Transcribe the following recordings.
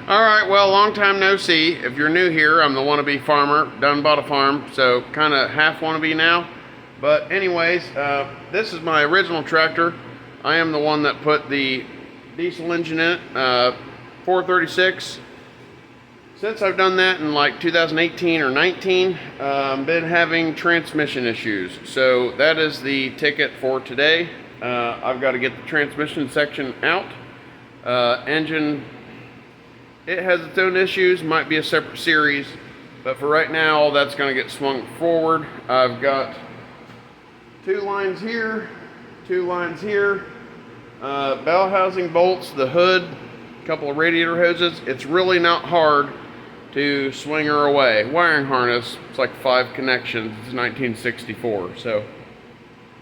Alright, well, long time no see. If you're new here, I'm the wannabe farmer. Done bought a farm, so kind of half wannabe now. But anyways, this is my original tractor. I am the one that put the diesel engine in it, 436. Since I've done that in like 2018 or 19, been having transmission issues. So that is the ticket for today. I've got to get the transmission section out. Engine, it has its own issues, might be a separate series, but for right now, all that's going to get swung forward. I've got 2 lines here, 2 lines here, bell housing bolts, the hood, a couple of radiator hoses. It's really not hard to swing her away. Wiring harness, it's like 5 connections. It's 1964. So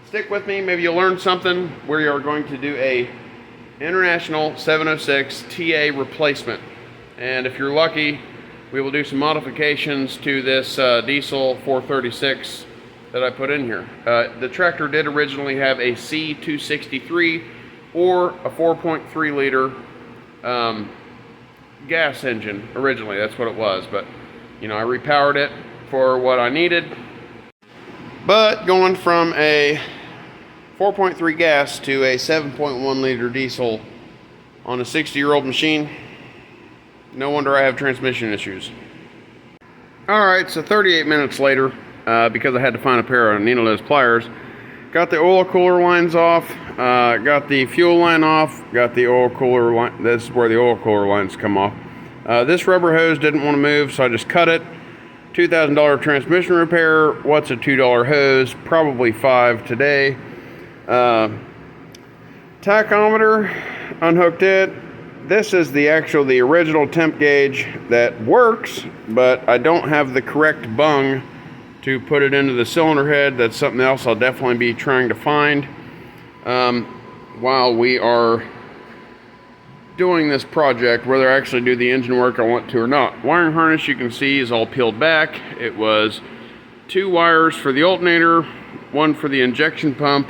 stick with me, maybe you'll learn something. We are going to do a International 706 TA replacement. And if you're lucky, we will do some modifications to this diesel 436 that I put in here. The tractor did originally have a C263 or a 4.3 liter gas engine originally. That's what it was, but you know, I repowered it for what I needed. But going from a 4.3 gas to a 7.1 liter diesel on a 60-year-old machine, no wonder I have transmission issues. Alright, so 38 minutes later, because I had to find a pair of needle-nose pliers, got the oil cooler lines off, got the fuel line off, got the oil cooler line. This is where the oil cooler lines come off. This rubber hose didn't want to move, so I just cut it. $2,000 transmission repair. What's a $2 hose? Probably $5 today. Tachometer, unhooked it. This is the original temp gauge that works, but I don't have the correct bung to put it into the cylinder head. That's something else I'll definitely be trying to find while we are doing this project, whether I actually do the engine work I want to or not. Wiring harness, you can see, is all peeled back. It was 2 wires for the alternator, 1 for the injection pump,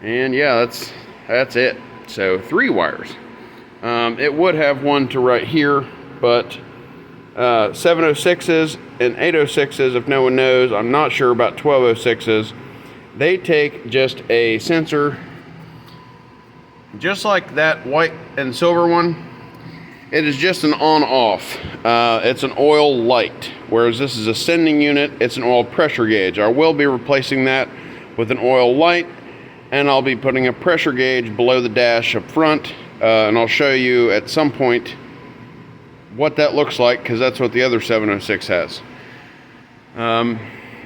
and yeah, that's it. So 3 wires. It would have 1 to right here, but 706s and 806s, if no one knows, I'm not sure about 1206s. They take just a sensor, just like that white and silver one. It is just an on-off. It's an oil light, whereas this is a sending unit. It's an oil pressure gauge. I will be replacing that with an oil light, and I'll be putting a pressure gauge below the dash up front, and I'll show you at some point what that looks like, because that's what the other 706 has.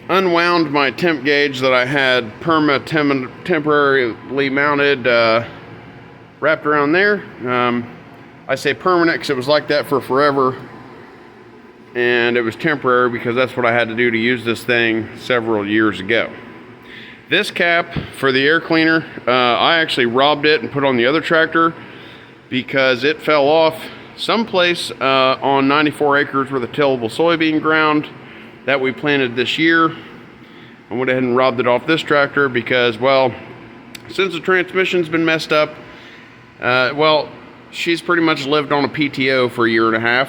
Unwound my temp gauge that I had temporarily mounted, wrapped around there. I say permanent because it was like that for forever, and it was temporary because that's what I had to do to use this thing several years ago. This cap for the air cleaner, I actually robbed it and put on the other tractor because it fell off someplace on 94 acres worth of tillable soybean ground that we planted this year. I went ahead and robbed it off this tractor because, well, since the transmission's been messed up, well, she's pretty much lived on a PTO for 1.5 years,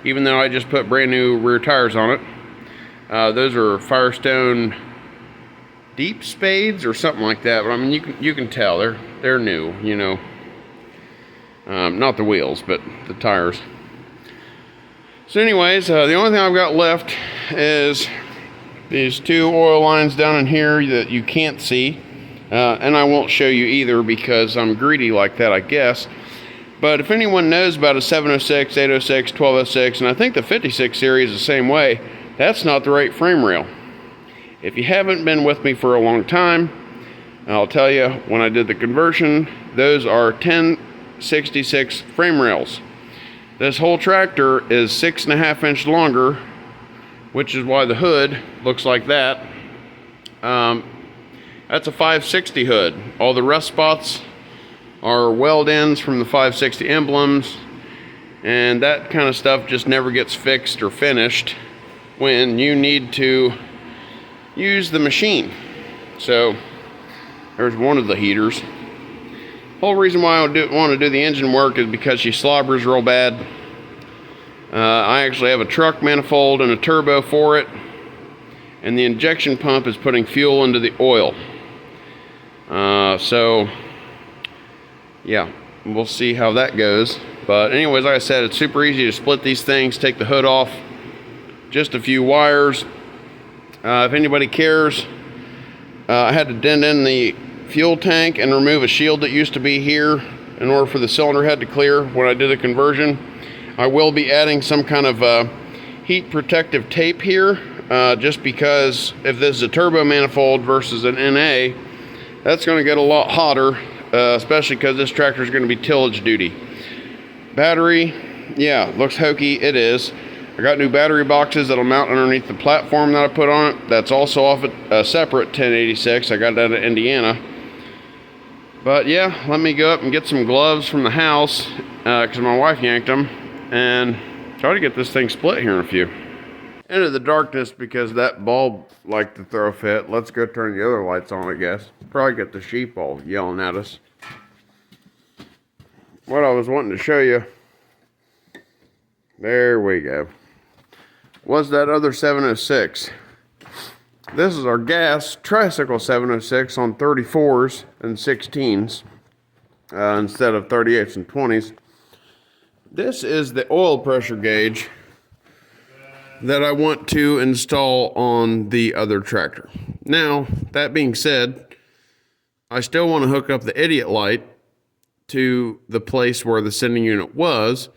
even though I just put brand new rear tires on it. Those are Firestone Deep Spades or something like that, but I mean, you can tell they're new, you know. Not the wheels, but the tires. So anyways, the only thing I've got left is these 2 oil lines down in here that you can't see. And I won't show you either because I'm greedy like that, I guess. But if anyone knows about a 706, 806, 1206, and I think the 56 series the same way, that's not the right frame rail. If you haven't been with me for a long time, I'll tell you, when I did the conversion, those are 1066 frame rails. This whole tractor is 6.5 inches longer, which is why the hood looks like that. That's a 560 hood. All the rust spots are weld ends from the 560 emblems, and that kind of stuff just never gets fixed or finished when you need to use the machine. So there's one of the heaters. Whole reason why I want to do the engine work is because she slobbers real bad. I actually have a truck manifold and a turbo for it, and the injection pump is putting fuel into the oil. So yeah, we'll see how that goes. But anyways, like I said, it's super easy to split these things, take the hood off, just a few wires. If anybody cares, I had to dent in the fuel tank and remove a shield that used to be here in order for the cylinder head to clear when I did the conversion. I will be adding some kind of heat protective tape here, just because if this is a turbo manifold versus an NA, that's going to get a lot hotter, especially because this tractor is going to be tillage duty. Battery, yeah, looks hokey. It is. I got new battery boxes that'll mount underneath the platform that I put on it. That's also off a separate 1086. I got that at Indiana. But yeah, let me go up and get some gloves from the house, because my wife yanked them, and try to get this thing split here in a few. Into the darkness because that bulb liked to throw a fit. Let's go turn the other lights on, I guess. Probably get the sheep all yelling at us. What I was wanting to show you, there we go, was that other 706. This is our gas tricycle 706 on 34s and 16s instead of 38s and 20s. This is the oil pressure gauge that I want to install on the other tractor. Now, that being said, I still want to hook up the idiot light to the place where the sending unit was,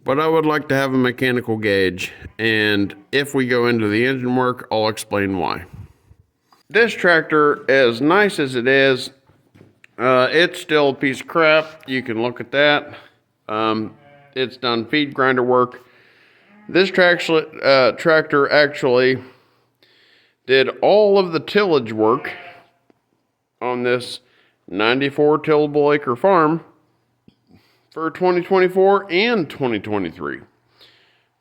but I would like to have a mechanical gauge, and if we go into the engine work, I'll explain why. This tractor, as nice as it is, it's still a piece of crap. You can look at that. It's done feed grinder work. This tractor actually did all of the tillage work on this 94 tillable acre farm for 2024 and 2023.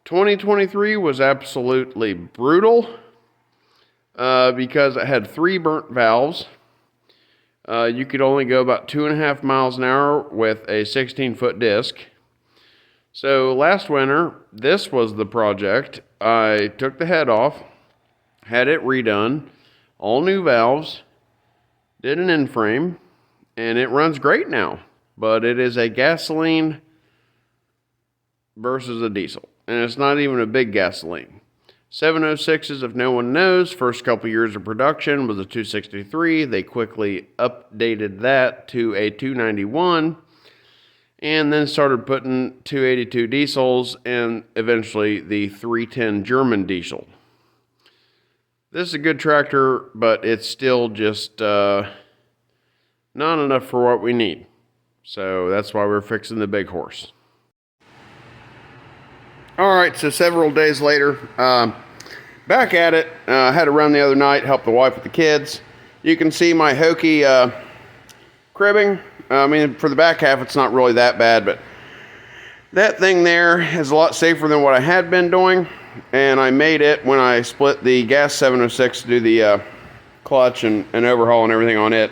2023 was absolutely brutal because it had 3 burnt valves. You could only go about 2.5 miles an hour with a 16-foot disc. So last winter, this was the project. I took the head off, had it redone, all new valves, did an end frame, and it runs great now. But it is a gasoline versus a diesel, and it's not even a big gasoline. 706s, if no one knows, first couple years of production was a 263. They quickly updated that to a 291, and then started putting 282 diesels and eventually the 310 German diesel. This is a good tractor, but it's still just not enough for what we need. So that's why we're fixing the big horse. All right, so several days later, back at it. I had to run the other night, help the wife with the kids. You can see my hokey cribbing. I mean, for the back half, it's not really that bad, but that thing there is a lot safer than what I had been doing. And I made it when I split the gas 706 to do the clutch and overhaul and everything on it.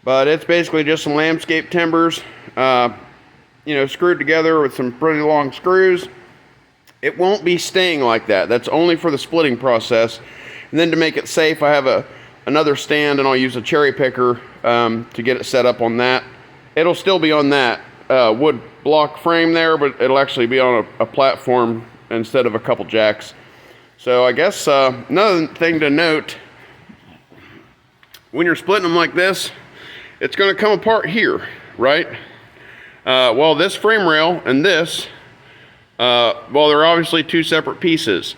But it's basically just some landscape timbers, screwed together with some pretty long screws. It won't be staying like that. That's only for the splitting process. And then to make it safe, I have another stand, and I'll use a cherry picker to get it set up on that. It'll still be on that wood block frame there, but it'll actually be on a platform instead of a couple jacks. So I guess another thing to note, when you're splitting them like this, it's going to come apart here, right? Well, this frame rail and this, they're obviously two separate pieces.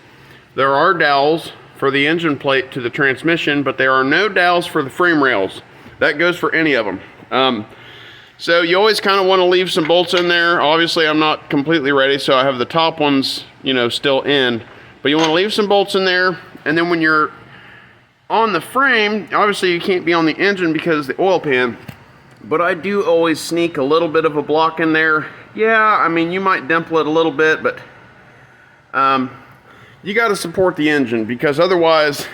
There are dowels for the engine plate to the transmission, but there are no dowels for the frame rails. That goes for any of them. So you always kind of want to leave some bolts in there. Obviously, I'm not completely ready, so I have the top ones, still in. But you want to leave some bolts in there, and then when you're on the frame, obviously you can't be on the engine because of the oil pan, but I do always sneak a little bit of a block in there. Yeah, I mean, you might dimple it a little bit, but you got to support the engine, because otherwise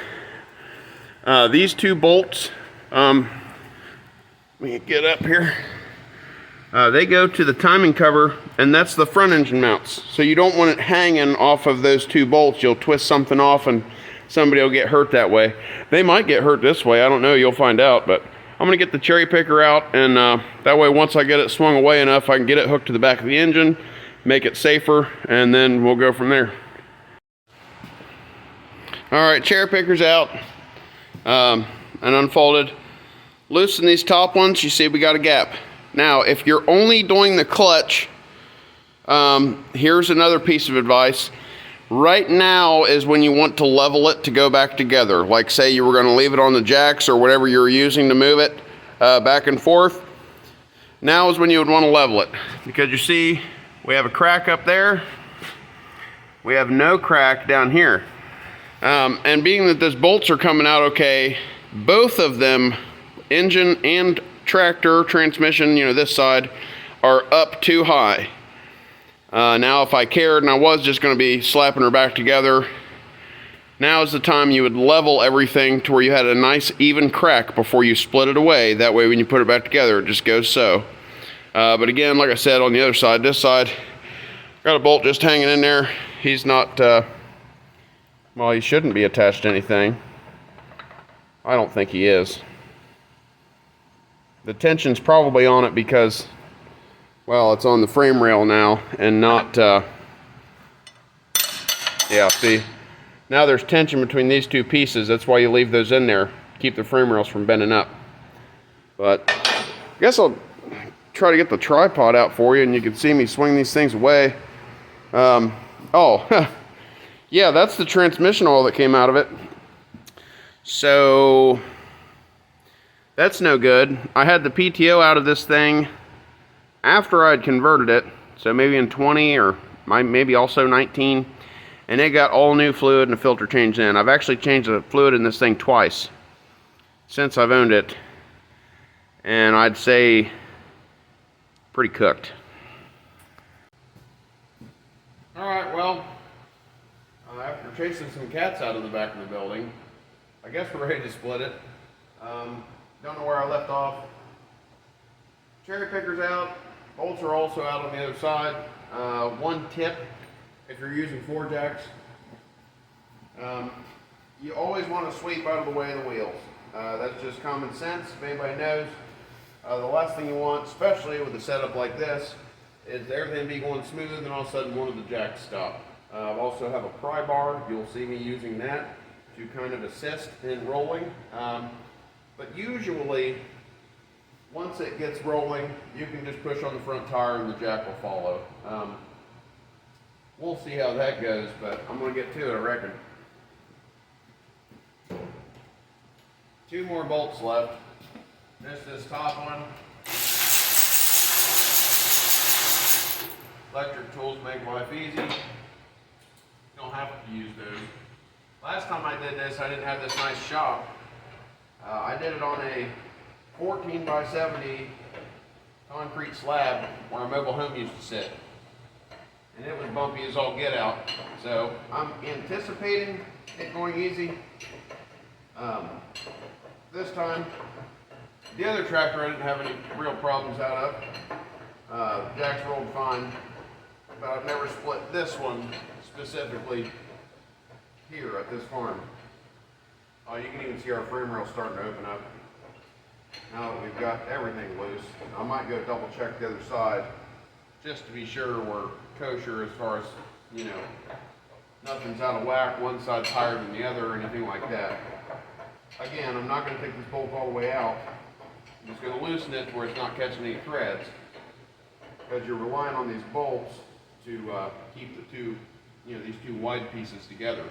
these two bolts, let me get up here. They go to the timing cover, and that's the front engine mounts. So you don't want it hanging off of those two bolts. You'll twist something off and somebody will get hurt that way. They might get hurt this way, I don't know, you'll find out. But I'm gonna get the cherry picker out, and that way once I get it swung away enough, I can get it hooked to the back of the engine, make it safer, and then we'll go from there. All right, cherry picker's out and unfolded. Loosen these top ones, you see we got a gap. Now, if you're only doing the clutch, here's another piece of advice. Right now is when you want to level it to go back together. Like say you were going to leave it on the jacks or whatever you're using to move it back and forth. Now is when you would want to level it, because you see we have a crack up there. We have no crack down here. And being that those bolts are coming out okay, both of them, engine and tractor, transmission, you know, this side, are up too high. Now if I cared and I was just going to be slapping her back together, now is the time you would level everything to where you had a nice even crack before you split it away. That way when you put it back together, it just goes so. But again, like I said, on the other side, this side, got a bolt just hanging in there. He's not, well, he shouldn't be attached to anything. I don't think he is. The tension's probably on it because, well, it's on the frame rail now and not, yeah, see, now there's tension between these two pieces. That's why you leave those in there, keep the frame rails from bending up. But I guess I'll try to get the tripod out for you and you can see me swing these things away. Oh, yeah, that's the transmission oil that came out of it. So that's no good. I had the PTO out of this thing after I'd converted it, so maybe in 20 or maybe also 19, and it got all new fluid and a filter changed in. I've actually changed the fluid in this thing twice since I've owned it, and I'd say pretty cooked. Alright, well, after chasing some cats out of the back of the building, I guess we're ready to split it. Don't know where I left off. Cherry picker's out. Bolts are also out on the other side. One tip, if you're using 4 jacks, you always want to sweep out of the way of the wheels. That's just common sense, if anybody knows. The last thing you want, especially with a setup like this, is everything be going smooth and all of a sudden one of the jacks stop. I also have a pry bar. You'll see me using that to kind of assist in rolling. But usually, once it gets rolling, you can just push on the front tire and the jack will follow. We'll see how that goes, but I'm going to get to it, I reckon. 2 more bolts left. Just this top one. Electric tools make life easy. You don't have to use those. Last time I did this, I didn't have this nice shop. I did it on a 14 by 70 concrete slab where a mobile home used to sit. And it was bumpy as all get out. So I'm anticipating it going easy. This time, the other tractor I didn't have any real problems out of. Jacks rolled fine, but I've never split this one specifically here at this farm. You can even see our frame rail starting to open up. Now that we've got everything loose, I might go double check the other side just to be sure we're kosher as far as, you know, nothing's out of whack, one side's higher than the other or anything like that. Again, I'm not going to take this bolt all the way out. I'm just going to loosen it where it's not catching any threads, because you're relying on these bolts to keep the two, you know, these two wide pieces together.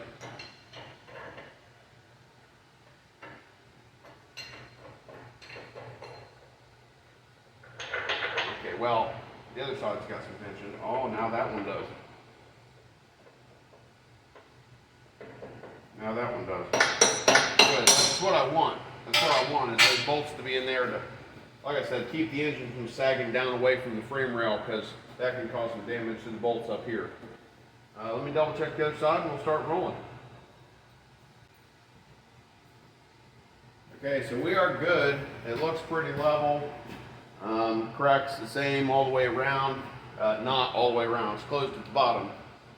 Okay, well, the other side's got some tension. Oh, now that one does. Now that one does. Good. That's what I want. That's what I want, is those bolts to be in there to, like I said, keep the engine from sagging down away from the frame rail, because that can cause some damage to the bolts up here. Let me double check the other side and we'll start rolling. Okay, so we are good. It looks pretty level. Crack's the same all the way around, not all the way around, it's closed at the bottom.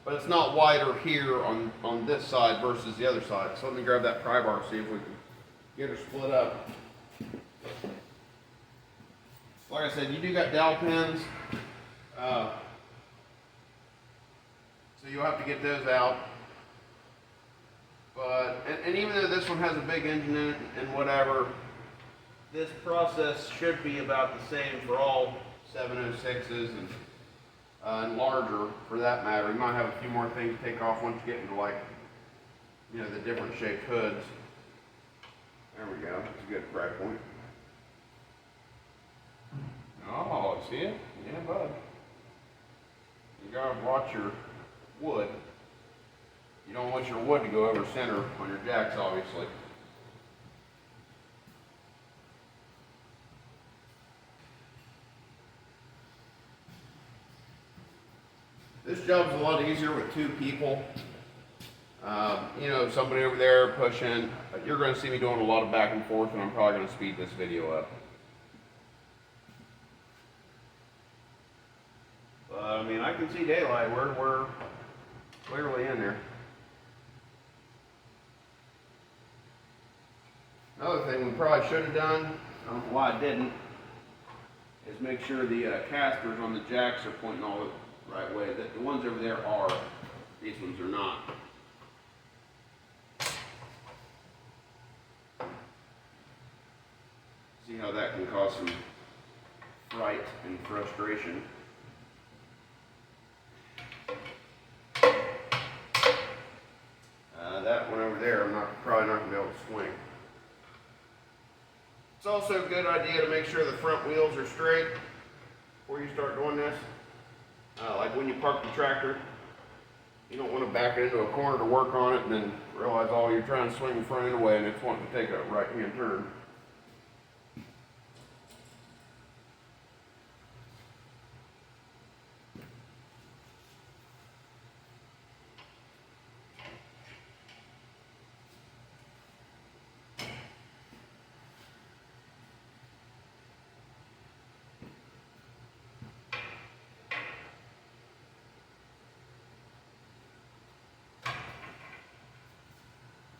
But it's not wider here on this side versus the other side. So let me grab that pry bar, see if we can get her split up. Like I said, you do got dowel pins, so you'll have to get those out. But, and even though this one has a big engine in it and whatever, this process should be about the same for all 706s and larger for that matter. You might have a few more things to take off once you get into, like, you know, the different shaped hoods. There we go, that's a good fry point. Oh, see it? Yeah, bud. You gotta watch your wood. You don't want your wood to go over center on your jacks, obviously. This job's a lot easier with two people. You know, somebody over there pushing. You're going to see me doing a lot of back and forth, and I'm probably going to speed this video up. But I mean, I can see daylight. We're clearly in there. Another thing we probably should have done, I don't know why I didn't, is make sure the casters on the jacks are pointing all the right way. The ones over there are, these ones are not. See how that can cause some fright and frustration. That one over there, I'm probably not going to be able to swing. It's also a good idea to make sure the front wheels are straight before you start doing this. Like when you park the tractor, you don't want to back it into a corner to work on it and then realize, oh, you're trying to swing the front end away and it's wanting to take a right-hand turn.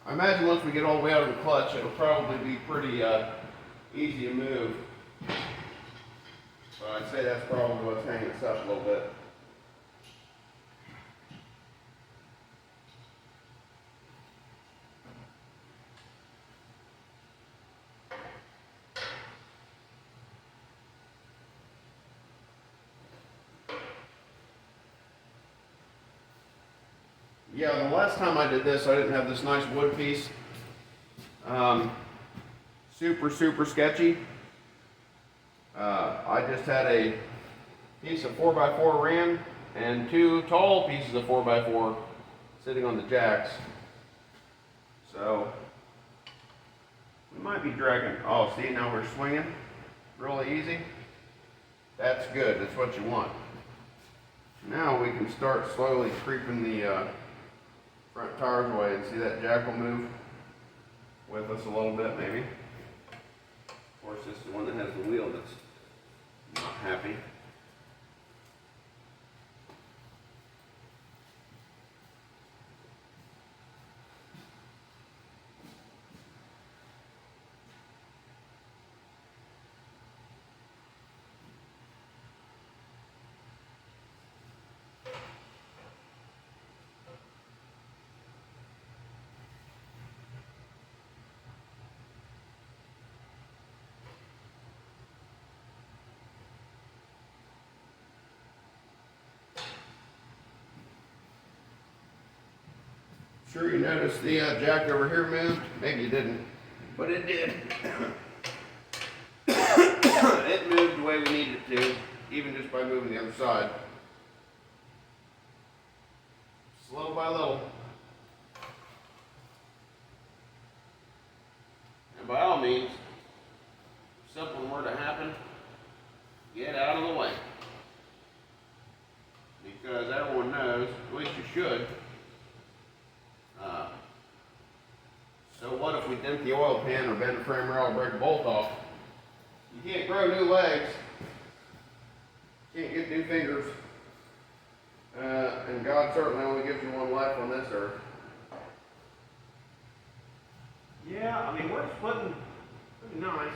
I imagine once we get all the way out of the clutch, it'll probably be pretty easy to move. But I'd say that's probably what's hanging us up a little bit. Yeah, the last time I did this, I didn't have this nice wood piece. Super sketchy. I just had a piece of 4x4 ram and two tall pieces of 4x4 sitting on the jacks. So, we might be dragging. Oh, see, now we're swinging really easy. That's good, that's what you want. Now we can start slowly creeping the front tires away and see that jack will move with us a little bit maybe. Of course, this is the one that has the wheel that's not happy. Sure you noticed the jack over here moved? Maybe you didn't, but it did. It moved the way we needed it to, even just by moving the other side. Just little by little. And by all means, if something were to happen, get out of the way. Because everyone knows, at least you should, so what if we dent the oil pan or bend the frame rail or break a bolt off? You can't grow new legs can't get new fingers. And God certainly only gives you one life on this earth. Yeah, I mean, we're splitting pretty nice.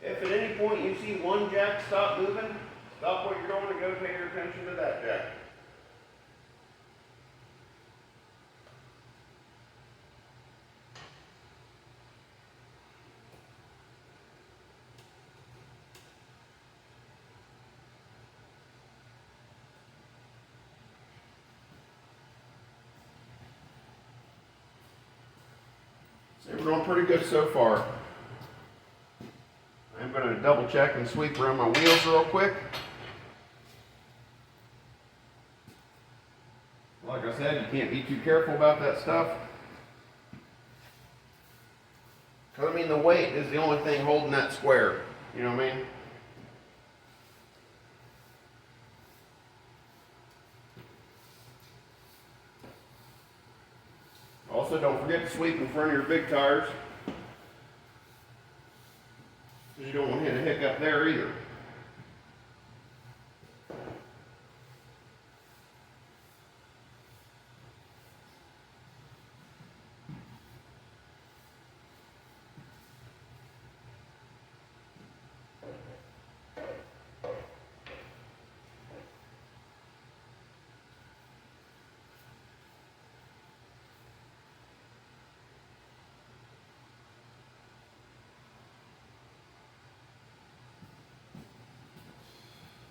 If at any point you see one jack stop moving, stop what you're doing and go pay your attention to that jack. So we're doing pretty good so far. I'm going to double check and sweep around my wheels real quick. Like I said, you can't be too careful about that stuff. Because I mean, the weight is the only thing holding that square. You know what I mean? Also, don't forget to sweep in front of your big tires. Because you don't want to hit a hiccup there either.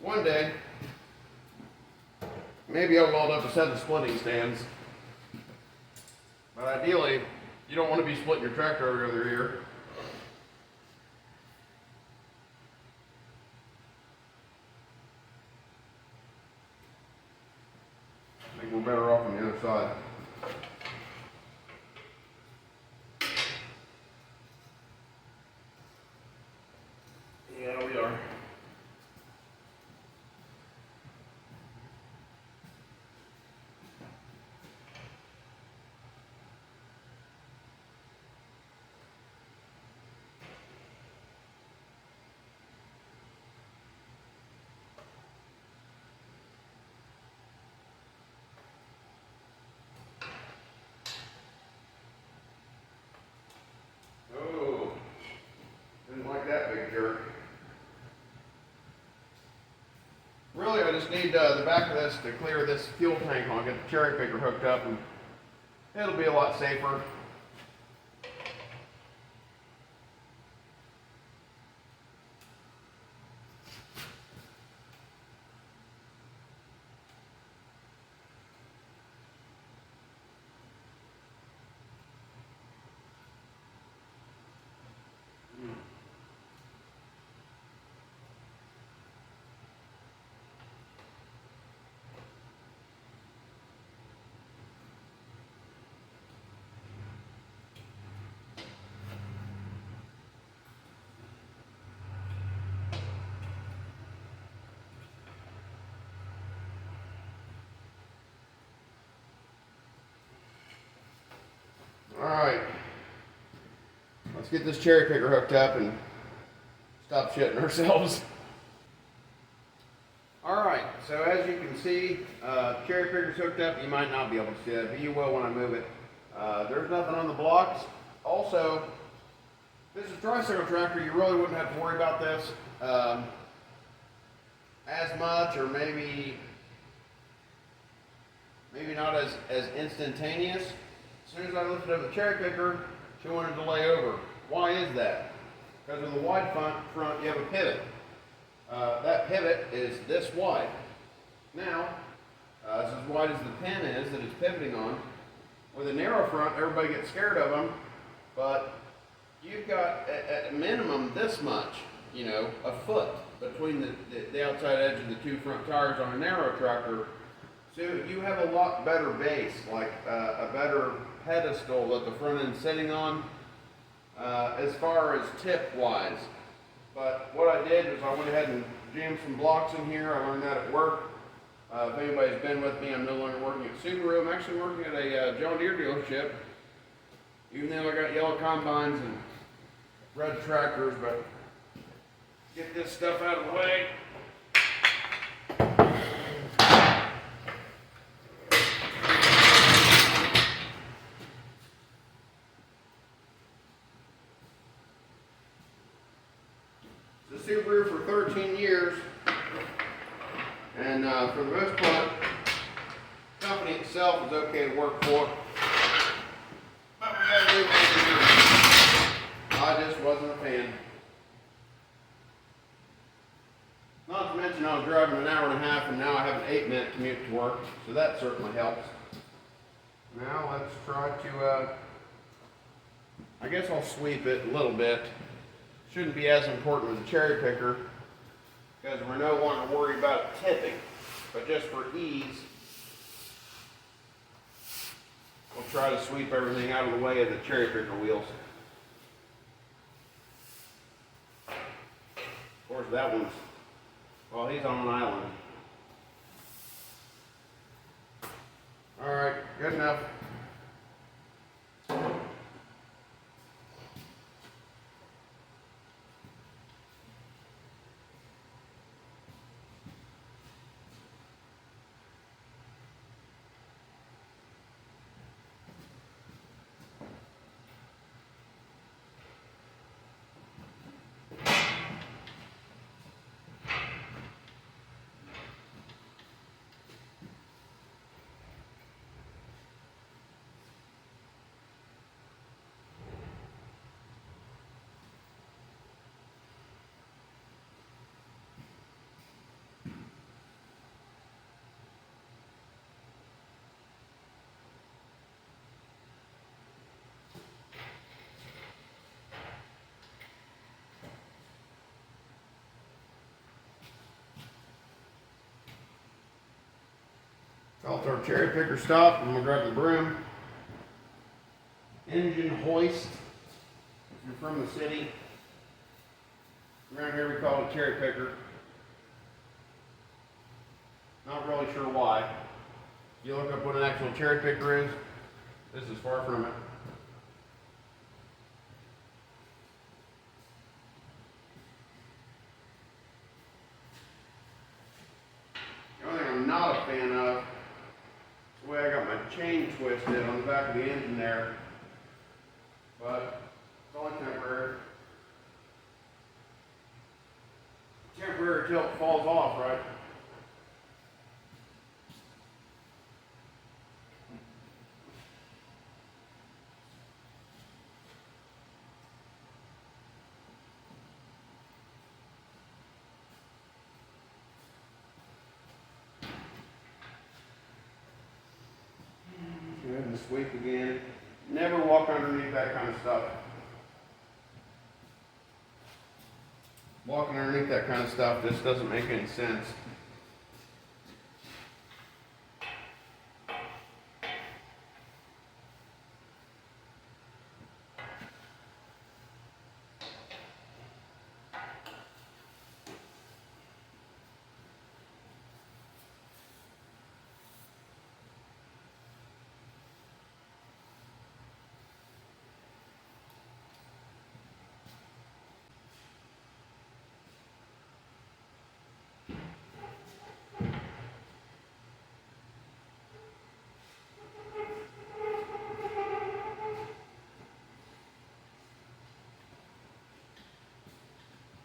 One day, maybe I'll load up a set of splitting stands. But ideally, you don't want to be splitting your tractor every other year. I think we're better off on the other side. Yeah, we are. That big jerk. Really, I just need the back of this to clear this fuel tank on, get the cherry picker hooked up, and it'll be a lot safer. Alright, let's get this cherry picker hooked up and stop shitting ourselves. Alright, so as you can see, cherry picker's hooked up. You might not be able to see that, but you will when I move it. There's nothing on the blocks. Also, this is a tricycle tractor. You really wouldn't have to worry about this as much, or maybe not as instantaneous. As soon as I lifted up the cherry picker, she wanted to lay over. Why is that? Because with a wide front, you have a pivot. That pivot is this wide. Now, it's as wide as the pin is that it's pivoting on. With a narrow front, everybody gets scared of them, but you've got at a minimum this much, a foot between the outside edge of the two front tires on a narrow tractor. So you have a lot better base, like a better pedestal that the front end's sitting on, as far as tip wise. But what I did was I went ahead and jammed some blocks in here. I learned that at work. If anybody's been with me, I'm no longer working at Subaru. I'm actually working at a John Deere dealership. Even though I got yellow combines and red tractors, but get this stuff out of the way. It's a Subaru for 13 years, and for the most part, the company itself is okay to work for. But we gotta do what we do. I just wasn't a fan. Not to mention I was driving an hour and a half, and now I have an 8-minute commute to work, so that certainly helps. Now let's try to, I guess I'll sweep it a little bit. Shouldn't be as important with the cherry picker, because we're no longer worried about it tipping, but just for ease, we'll try to sweep everything out of the way of the cherry picker wheels. Of course, that one's, well, he's on an island. All right, good enough. Felt our cherry picker stop. I'm gonna grab the broom. Engine hoist. If you're from the city, around here we call it a cherry picker. Not really sure why. If you look up what an actual cherry picker is, this is far from it. The only thing I'm not a fan of, the way I got my chain twisted on the back of the engine there, but it's only temporary. Temporary till it falls off, right? Go ahead and sweep again. Never walk underneath that kind of stuff. Walking underneath that kind of stuff just doesn't make any sense.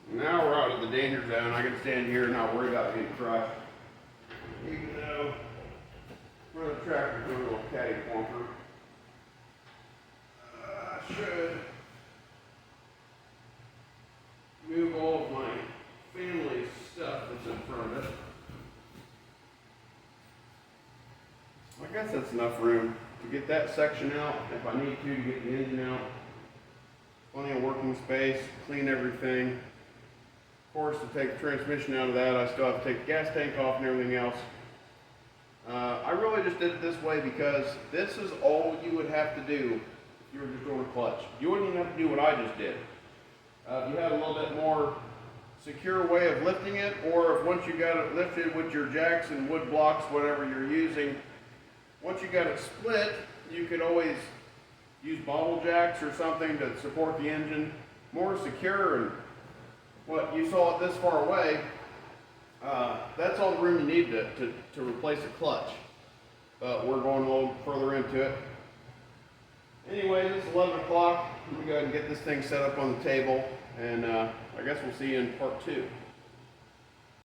Now we're out of the danger zone. I can stand here and not worry about getting crushed. Even though for the tractor's doing a little caddy plumper. I should move all of my family stuff that's in front of it. I guess that's enough room to get that section out if I need to get the engine out. Plenty of working space, clean everything. Of course, to take the transmission out of that, I still have to take the gas tank off and everything else. I really just did it this way because this is all you would have to do if you were just doing a clutch. You wouldn't even have to do what I just did. If you had a little bit more secure way of lifting it, or if once you got it lifted with your jacks and wood blocks, whatever you're using, once you got it split, you could always use bottle jacks or something to support the engine more secure. And what you saw it this far away, that's all the room you need to replace a clutch. But we're going a little further into it. Anyway, it's 11 o'clock. Let me go ahead and get this thing set up on the table, and I guess we'll see you in part 2.